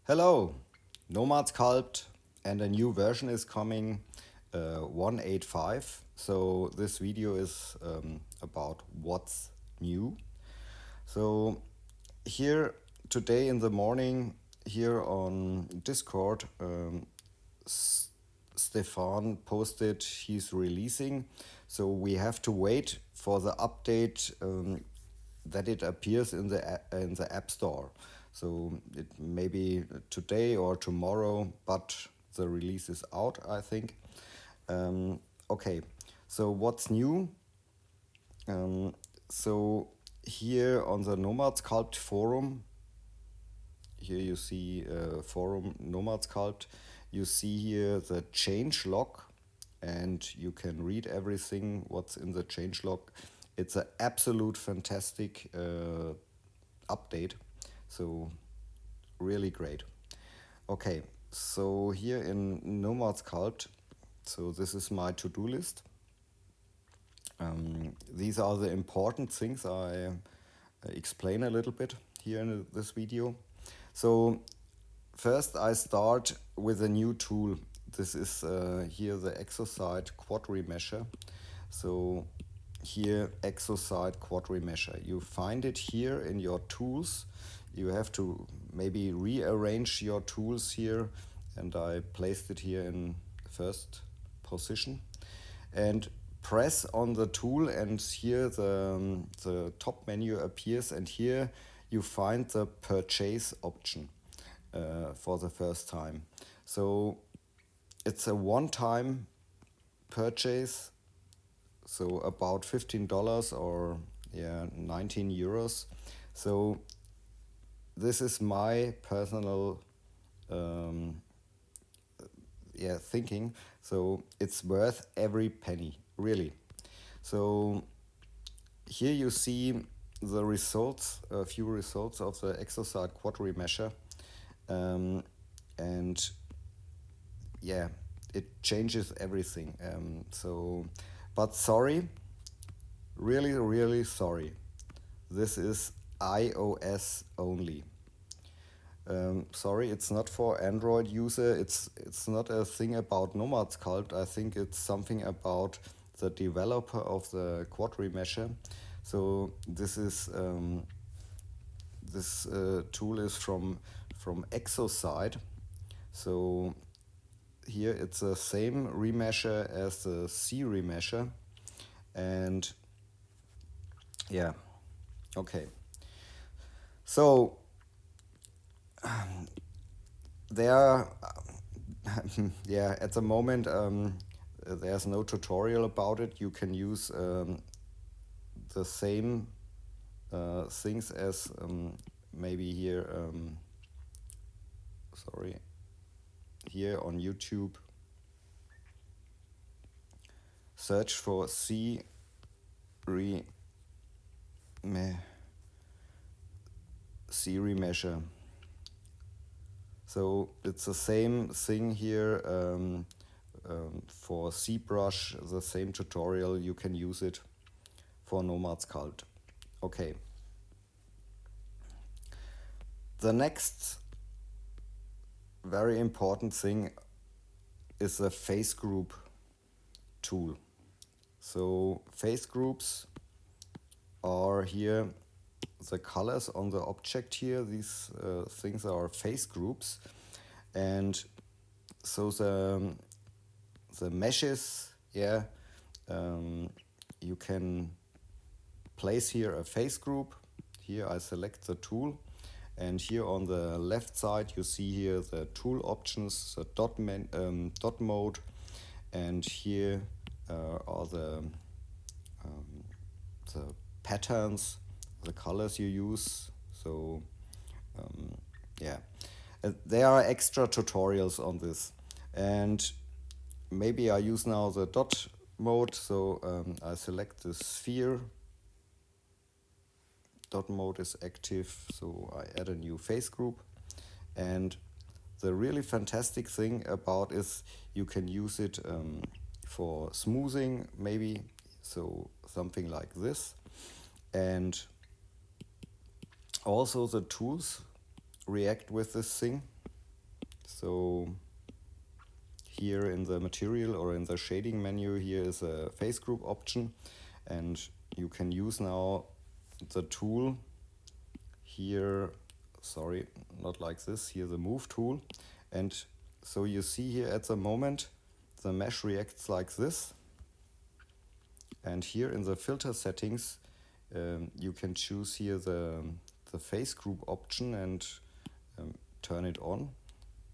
Hello, Nomad Sculpt, and a new version is coming, 1.85. So this video is about what's new. So here today in the morning, here on Discord, Stefan posted he's releasing. So we have to wait for the update that it appears in the App Store. So it may be today or tomorrow, but the release is out, I think. Okay, so what's new? So here on the Nomad Sculpt forum, here you see forum Nomad Sculpt, you see here the change log, and you can read everything what's in the change log. It's an absolute fantastic update, so really great. Okay, so here in Nomad Sculpt, so this is my to-do list. These are the important things I explain a little bit here in this video. So first I start with a new tool. This is here the Exoside Quad Remesher. So here Exoside Quad Remesher. You find it here in your tools. You have to maybe rearrange your tools here, and I placed it here in the first position. And press on the tool, and here the top menu appears, and here you find the purchase option for the first time. So it's a one-time purchase, so about $15 or 19 euros. So this is my personal thinking. So it's worth every penny, really. So here you see the results, a few results of the Exoside Quad Remesher, and yeah, it changes everything. But sorry, really sorry, this is iOS only. Sorry, it's not for Android user. It's not a thing about Nomad Sculpt. I think it's something about the developer of the Quad Remesher. So this is this tool is from Exoside. So here it's the same remesher as the C remesher, and yeah, okay. So there, yeah, at the moment there's no tutorial about it. You can use the same things as maybe here, sorry, here on YouTube. Search for C remesher. So it's the same thing here for ZBrush, the same tutorial. You can use it for Nomad Sculpt. Okay. The next very important thing is the face group tool. So face groups are here the colors on the object here. These things are face groups, and so the meshes, you can place here a face group. Here I select the tool, and here on the left side you see here the tool options, the dot mode, and here are the patterns, the colors you use. So there are extra tutorials on this, and maybe I use now the dot mode. So I select the sphere, dot mode is active, so I add a new face group. And the really fantastic thing about is you can use it for smoothing, maybe, so something like this. And also the tools react with this thing. So here in the material or in the shading menu, here is a face group option, and you can use now the tool here, sorry, not like this, here the move tool. And so you see here at the moment the mesh reacts like this, and here in the filter settings you can choose here the face group option and turn it on.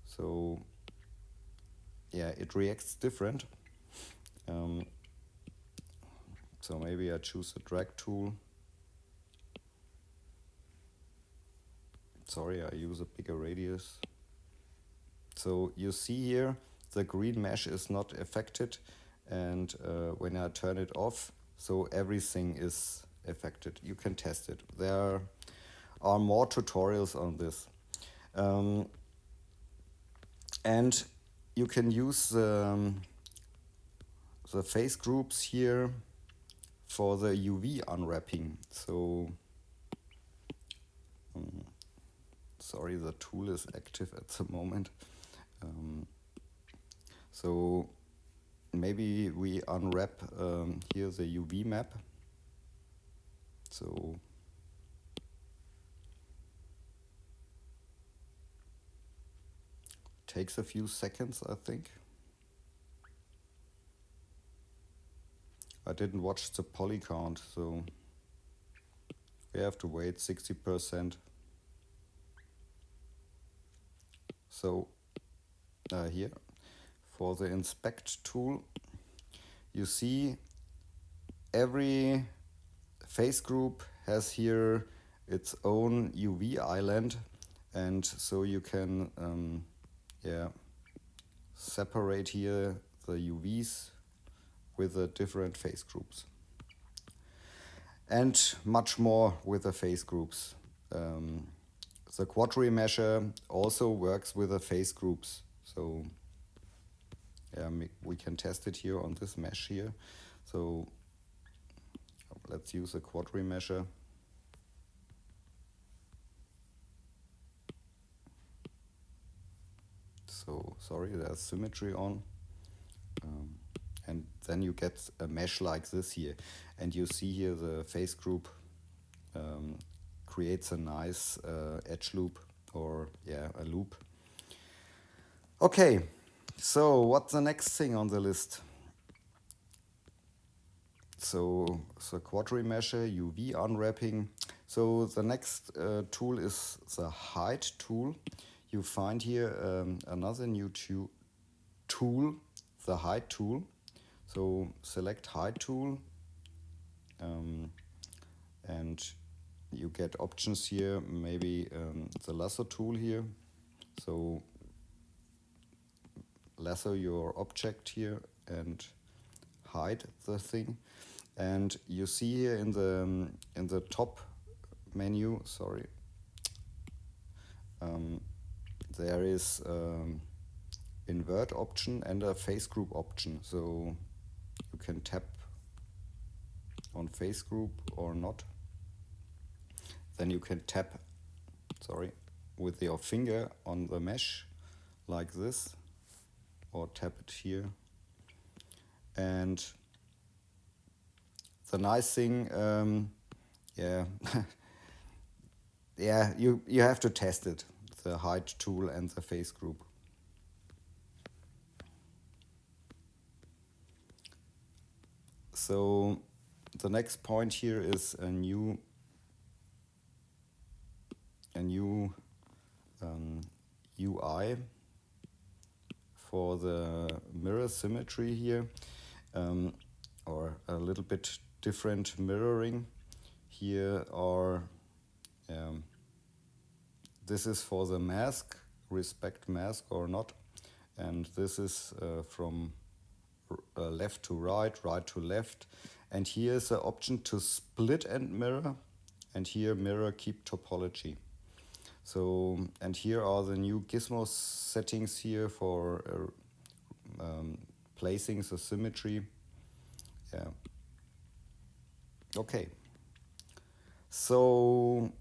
So yeah, it reacts different. So maybe I choose the drag tool. Sorry, I use a bigger radius. So you see here the green mesh is not affected, and when I turn it off, so everything is affected. You can test it. There are more tutorials on this. And you can use the face groups here for the UV unwrapping. So sorry, the tool is active at the moment. So maybe we unwrap here the UV map. So takes a few seconds, I think. I didn't watch the poly count, so we have to wait 60%. So here for the inspect tool, you see every face group has here its own UV island, and so you can separate here the UVs with the different face groups, and much more with the face groups. The quad remesher also works with the face groups, so we can test it here on this mesh here. So let's use a quad remesher. So sorry, there's symmetry on. And then you get a mesh like this here. And you see here the face group creates a nice edge loop, or a loop. Okay, so what's the next thing on the list? So quad remesher, UV unwrapping. So the next tool is the height tool. You find here another new tool, the height tool. So select height tool, and you get options here, maybe the lasso tool here. So lasso your object here and hide the thing. And you see here in the top menu, sorry, there is invert option and a face group option. So you can tap on face group or not. Then you can tap, with your finger on the mesh like this, or tap it here. And the nice thing, you have to test it, the height tool and the face group. So the next point here is a new UI for the mirror symmetry here, or a little bit different mirroring. Here are this is for the mask, respect mask or not, and this is from left to right, right to left, and here is the option to split and mirror, and here mirror keep topology. So, and here are the new gizmo settings here for placing the symmetry. Okay. So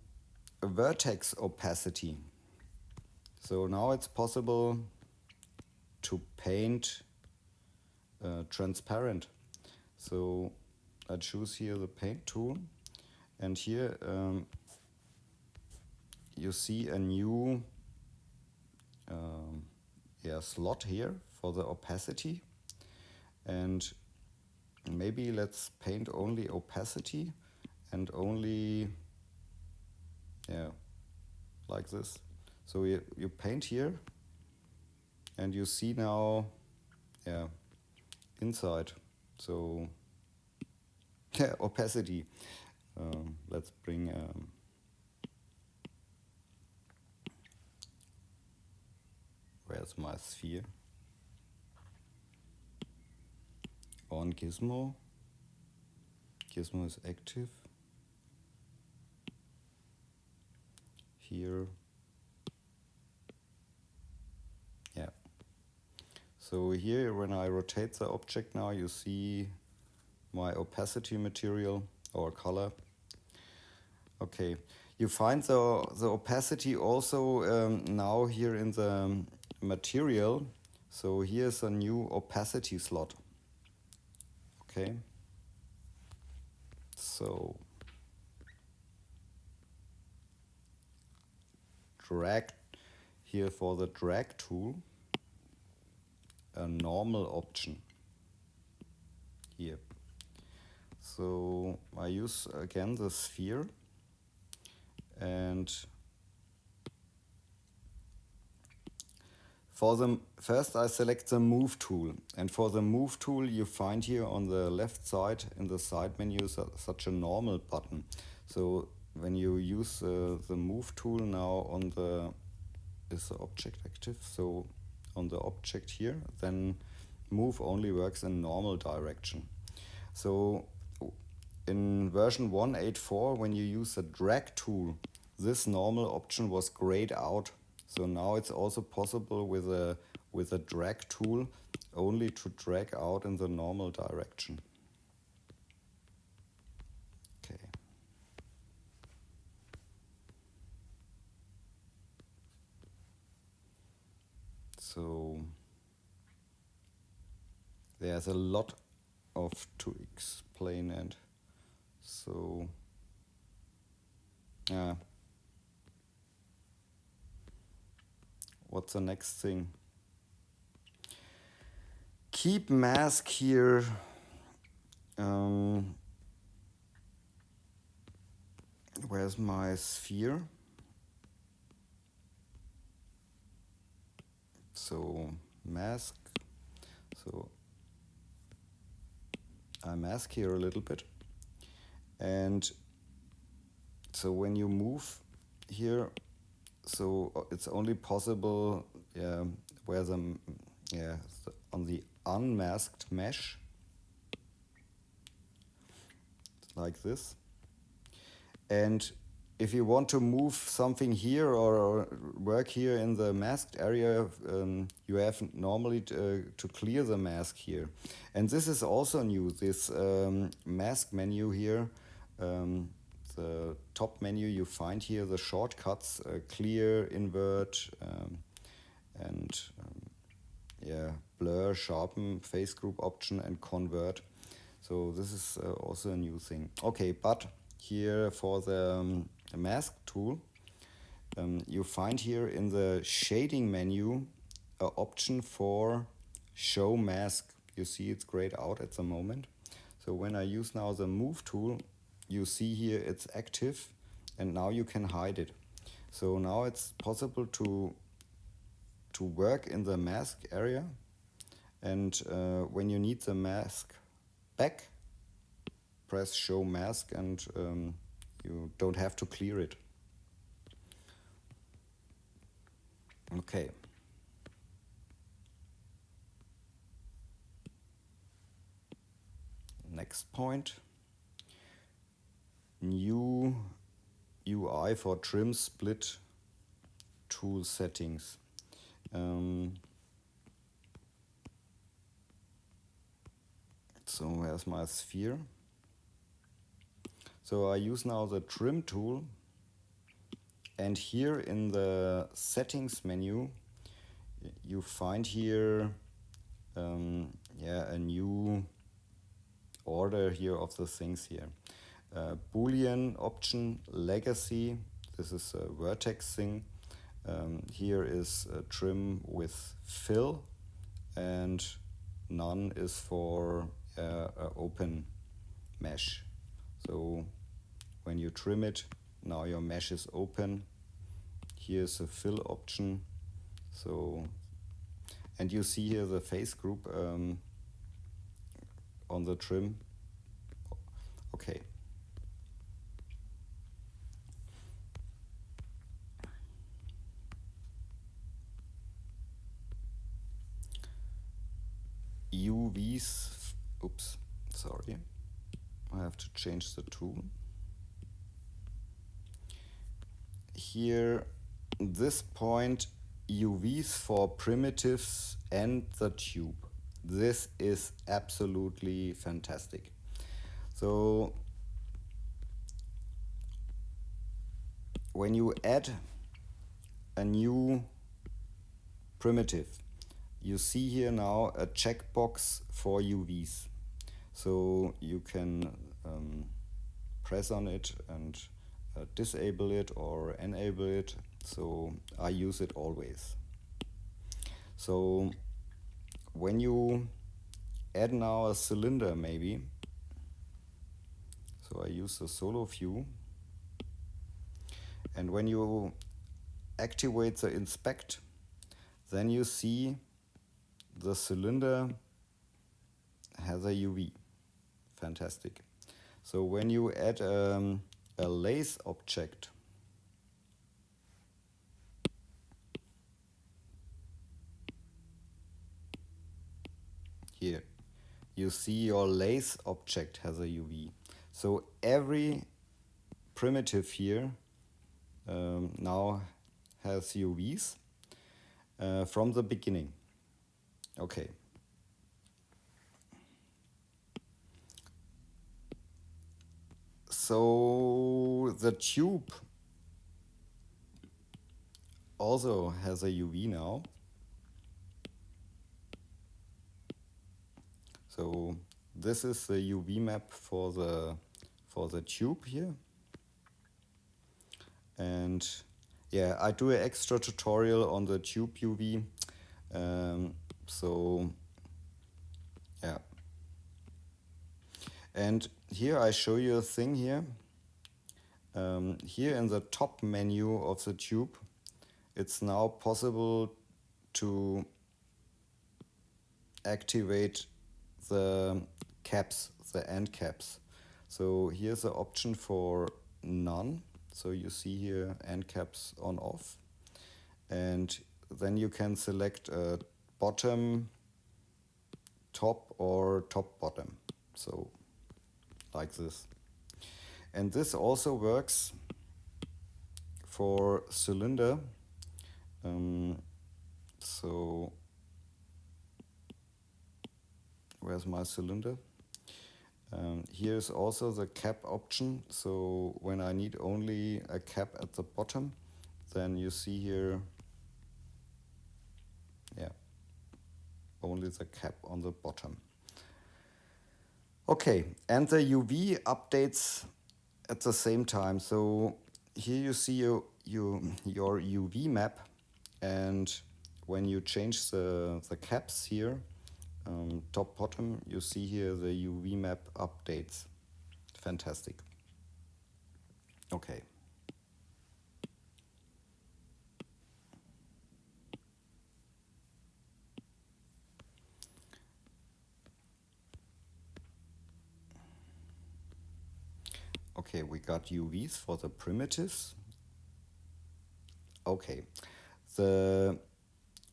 Vertex opacity. So now it's possible to paint transparent. So I choose here the paint tool, and here you see a new slot here for the opacity, and maybe let's paint only opacity and only like this. So you paint here and you see now inside. So opacity. Let's bring where's my sphere? On Gizmo. Gizmo is active. Here. Yeah. So here when I rotate the object now, you see my opacity material or color. Okay. You find the opacity also now here in the material. So here's a new opacity slot. Okay. So drag here for the drag tool, a normal option here. So I use again the sphere, and for the first I select the move tool, and for the move tool you find here on the left side in the side menu such a normal button. So when you use the move tool now on the is the object active, so on the object here, then move only works in normal direction. So in version 1.84, when you use the drag tool, this normal option was grayed out. So now it's also possible with a drag tool only to drag out in the normal direction. Okay. So there's a lot to explain, and so what's the next thing? Keep mask here. Where's my sphere? So mask. So I mask here a little bit, and so when you move here, so it's only possible where the on the unmasked mesh, like this. And if you want to move something here or work here in the masked area, you have normally to clear the mask here. And this is also new, this mask menu here. The top menu, you find here the shortcuts, clear, invert, and blur, sharpen, face group option, and convert. So this is also a new thing. Okay, but here for the mask tool, you find here in the shading menu an option for show mask. You see it's grayed out at the moment. So when I use now the move tool, you see here it's active, and now you can hide it. So now it's possible to work in the mask area, and when you need the mask back, press show mask, and you don't have to clear it. Okay. Next point. New UI for trim split tool settings. So where's my sphere? So I use now the trim tool, And here in the settings menu, you find here a new order here of the things here. Boolean option, legacy, this is a Vertex thing. Here is a trim with fill, and none is for open mesh. So when you trim it, now your mesh is open. Here's a fill option. So, and you see here the face group on the trim. Okay. UVs, oops, sorry. I have to change the tool. Here, this point, UVs for primitives and the tube. This is absolutely fantastic. So when you add a new primitive, you see here now a checkbox for UVs. So you can press on it and disable it or enable it. So I use it always. So when you add now a cylinder maybe, so I use the solo view, and when you activate the inspect, then you see the cylinder has a UV. Fantastic. So when you add a lace object, here you see your lace object has a UV. So every primitive here now has UVs from the beginning. Okay. So the tube also has a UV now. So this is the UV map for the tube here. And yeah, I do an extra tutorial on the tube UV. So yeah. And here I show you a thing here. Here in the top menu of the tube, it's now possible to activate the caps, the end caps. So here's the option for none. So you see here end caps on off. And then you can select bottom, top, or top bottom. So like this. And this also works for cylinder. So where's my cylinder? Here's also the cap option. So when I need only a cap at the bottom, then you see here, yeah, only the cap on the bottom. Okay, and the UV updates at the same time. So here you see your UV map, and when you change the caps here, top bottom, you see here the UV map updates. Fantastic. Okay. Okay, we got UVs for the primitives. Okay, the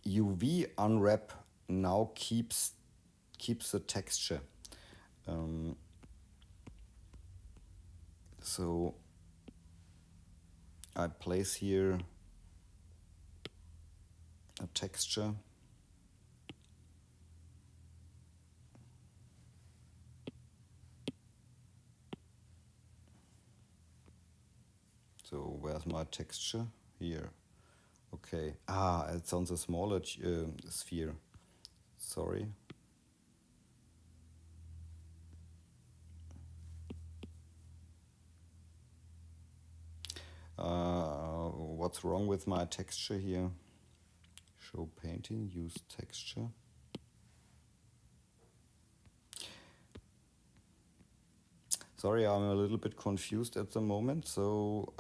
UV unwrap now keeps the texture. So I place here a texture. So where's my texture? here. Okay. Ah, it's on the smaller sphere. Sorry. What's wrong with my texture here? Show painting, use texture. Sorry, I'm a little bit confused at the moment. So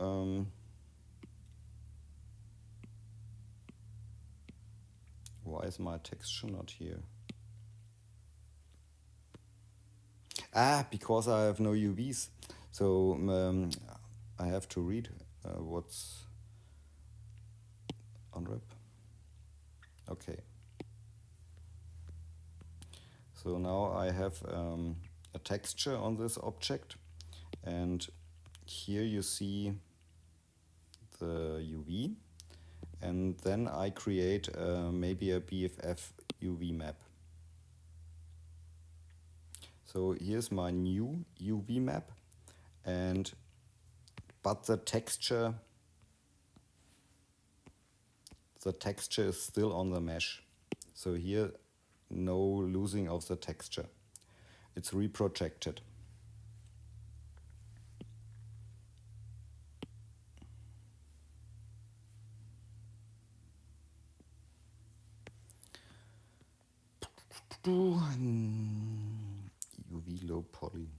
why is my texture not here? Ah, because I have no UVs. So I have to read what's unwrap. Okay. So now I have a texture on this object, and here you see the UV, and then I create maybe a BFF UV map. So here's my new UV map, but the texture is still on the mesh. So here, no losing of the texture. It's reprojected. UV low poly.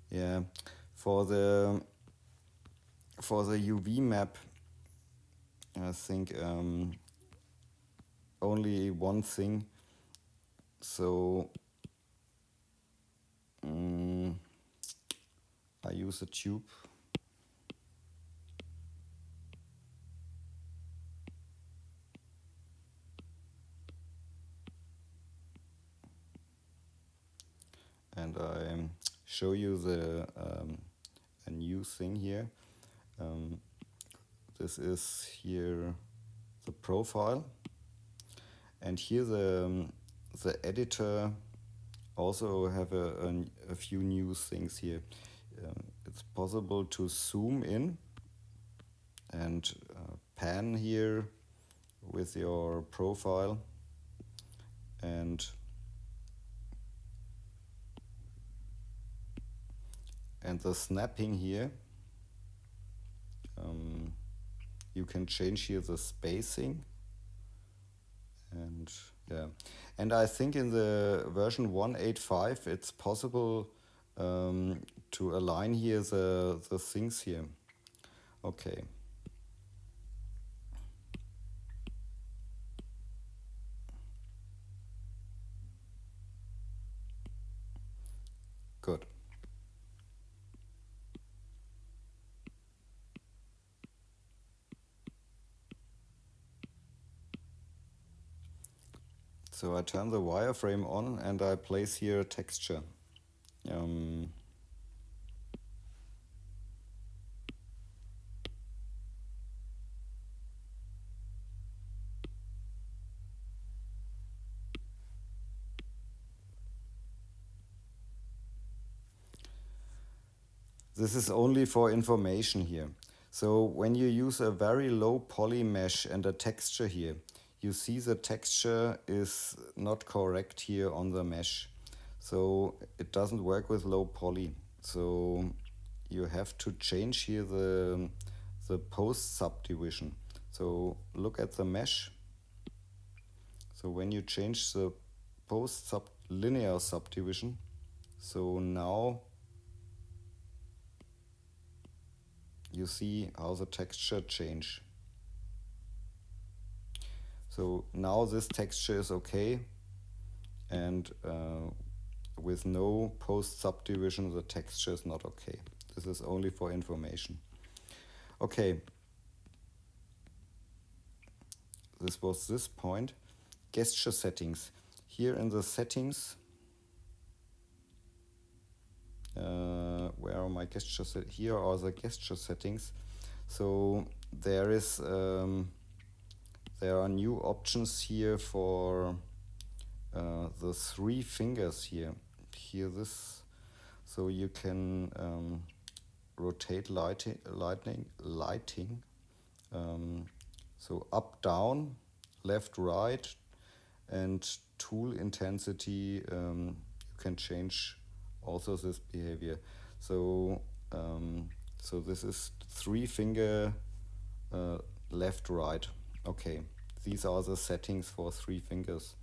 Yeah, for the UV map, I think only one thing. So I use a tube. And I show you a new thing here. This is here the profile, and here the editor also have a few new things here. It's possible to zoom in and pan here with your profile, and the snapping here, you can change here the spacing, and yeah, and I think in the version 1.85 it's possible to align here the things here. Okay. Good. So I turn the wireframe on and I place here a texture. This is only for information here. So when you use a very low poly mesh and a texture here, you see the texture is not correct here on the mesh. So it doesn't work with low poly. So you have to change here the post subdivision. So look at the mesh. So when you change the post linear subdivision, so now you see how the texture change. So now this texture is okay, and with no post subdivision the texture is not okay. This is only for information. Okay, this was this point. Gesture settings. Here in the settings, where are my gesture settings? Here are the gesture settings. So there is there are new options here for the 3 fingers here. Here this, so you can rotate lighting So up, down, left, right, and tool intensity, you can change also this behavior. So so this is 3-finger left, right. Okay, these are the settings for 3 fingers.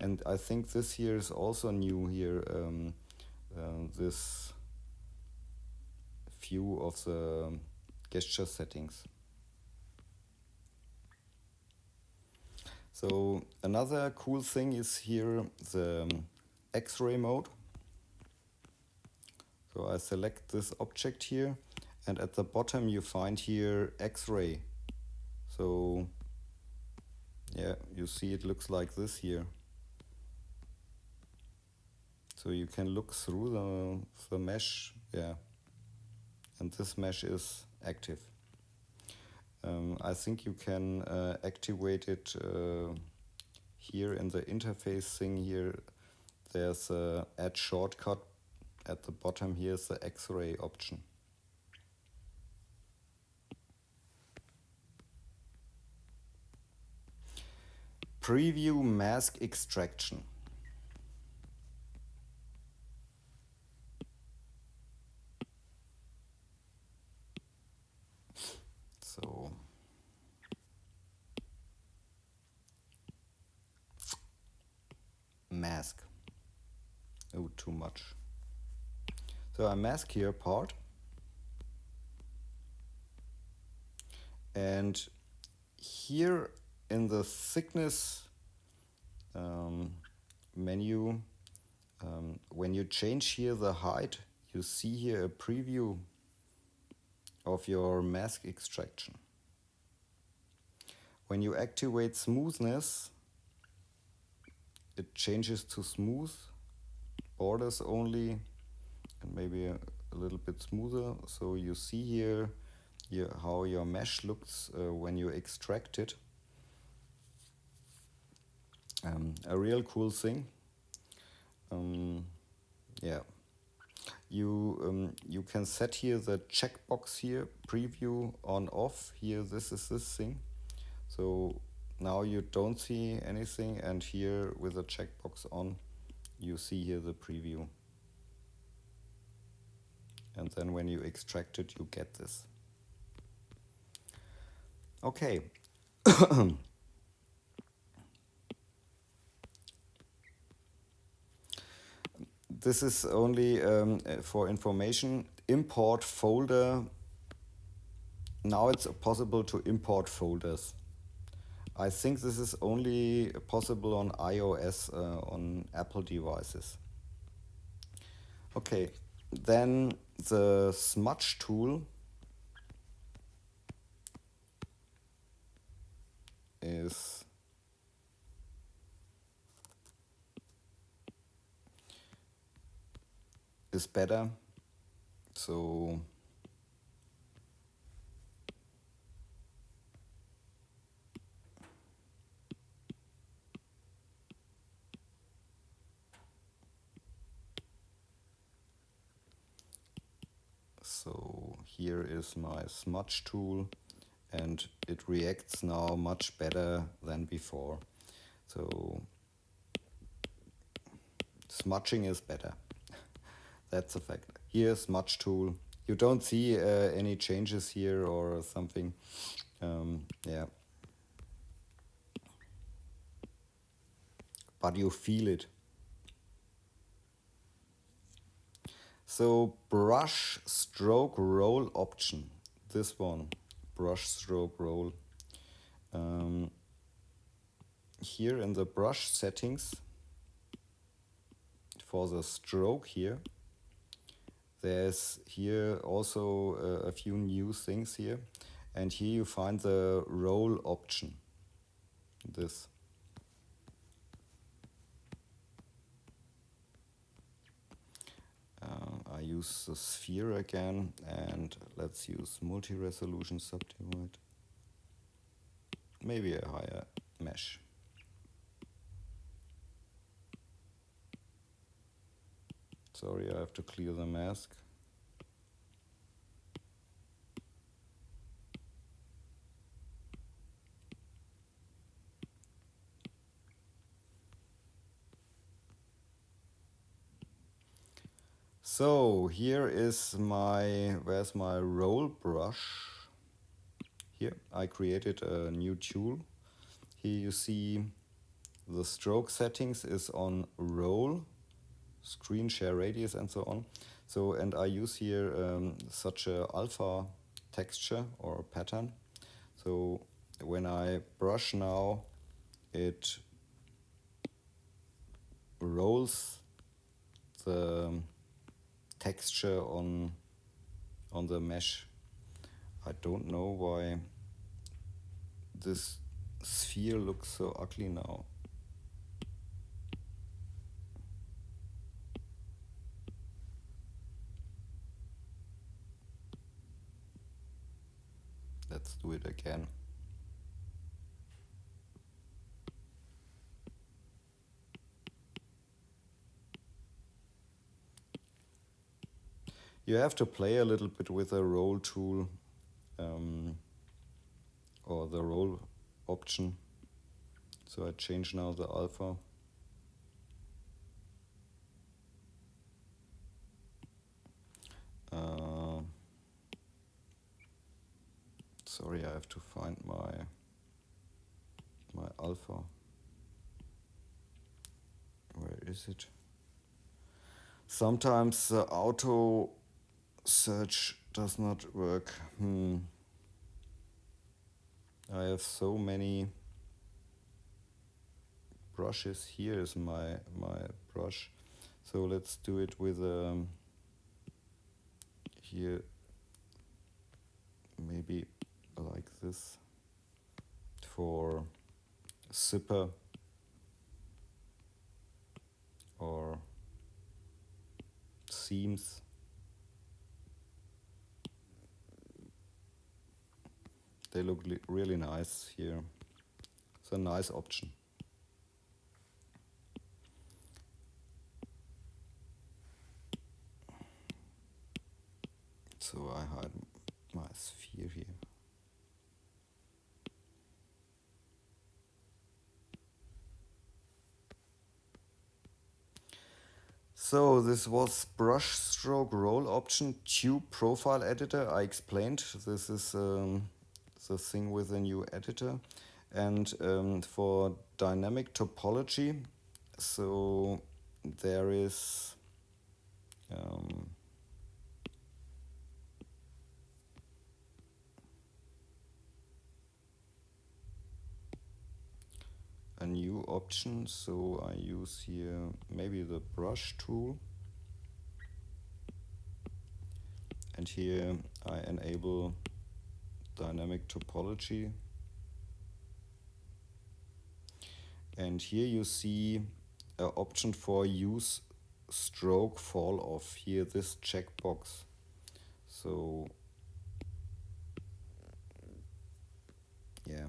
And I think this here is also new here, this view of the gesture settings. So another cool thing is here the X-ray mode. So I select this object here, and at the bottom you find here X-ray. So yeah, you see it looks like this here. So you can look through the mesh, yeah, and this mesh is active. I think you can activate it here in the interface thing here. There's a add shortcut at the bottom. Here's the X-ray option. Preview mask extraction. So mask. Oh, too much. So I mask here part, and here in the thickness menu, when you change here the height, you see here a preview of your mask extraction. When you activate smoothness, it changes to smooth, borders only, and maybe a little bit smoother. So you see here how your mesh looks when you extract it. A real cool thing. Yeah. You can set here the checkbox here, preview on off. Here, this is this thing. So now you don't see anything, and here with the checkbox on, you see here the preview. And then when you extract it, you get this. Okay. This is only for information. Import folder. Now it's possible to import folders. I think this is only possible on iOS, on Apple devices. Okay, then the Smudge tool is better. So here is my Smudge tool, and it reacts now much better than before. So smudging is better. That's a fact. Here's Smudge tool. You don't see any changes here or something. Yeah. But you feel it. So brush stroke roll option. This one, brush stroke roll. Here in the brush settings, for the stroke here, there's here also a few new things here. And here you find the roll option. This. I use the sphere again, and let's use multi-resolution subdivide. Maybe a higher mesh. Sorry, I have to clear the mask. So here is where's my roll brush? Here I created a new tool. Here you see the stroke settings is on roll, screen share radius and so on. So, and I use here such a alpha texture or pattern. So when I brush now, it rolls the texture on the mesh. I don't know why this sphere looks so ugly now. Let's do it again. You have to play a little bit with the roll tool or the roll option. So I change now the alpha. Sorry, I have to find my alpha. Where is it? Sometimes the auto search does not work. I have so many brushes. Here is my brush. So let's do it with here maybe like this for zipper or seams. They look really nice here. It's a nice option. So I hide my sphere here. So this was brush stroke roll option, tube profile editor. I explained this is the thing with a new editor. And for dynamic topology, so there is a new option. So I use here maybe the brush tool, and here I enable dynamic topology, and here you see an option for use stroke fall off, here this checkbox. So yeah,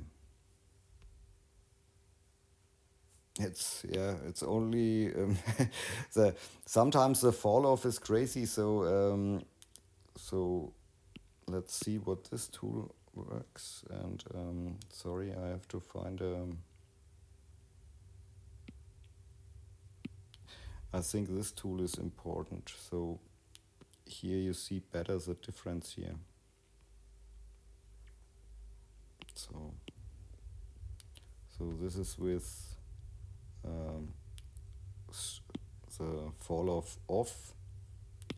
it's only sometimes the fall off is crazy. So so let's see what this tool works. And sorry, I have to find I think this tool is important. So here you see better the difference here. So this is with the fall off,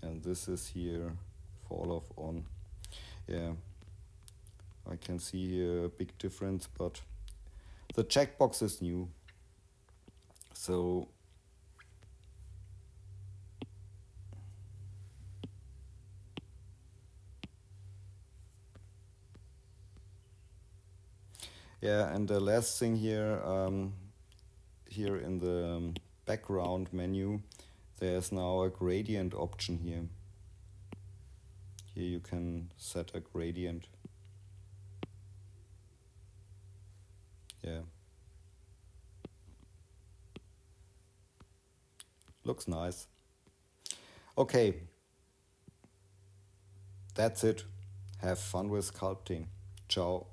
and this is here fall off on. Yeah, I can see here a big difference, but the checkbox is new. So yeah, and the last thing here, here in the background menu, there's now a gradient option here. Here you can set a gradient. Yeah. Looks nice. Okay. That's it. Have fun with sculpting. Ciao.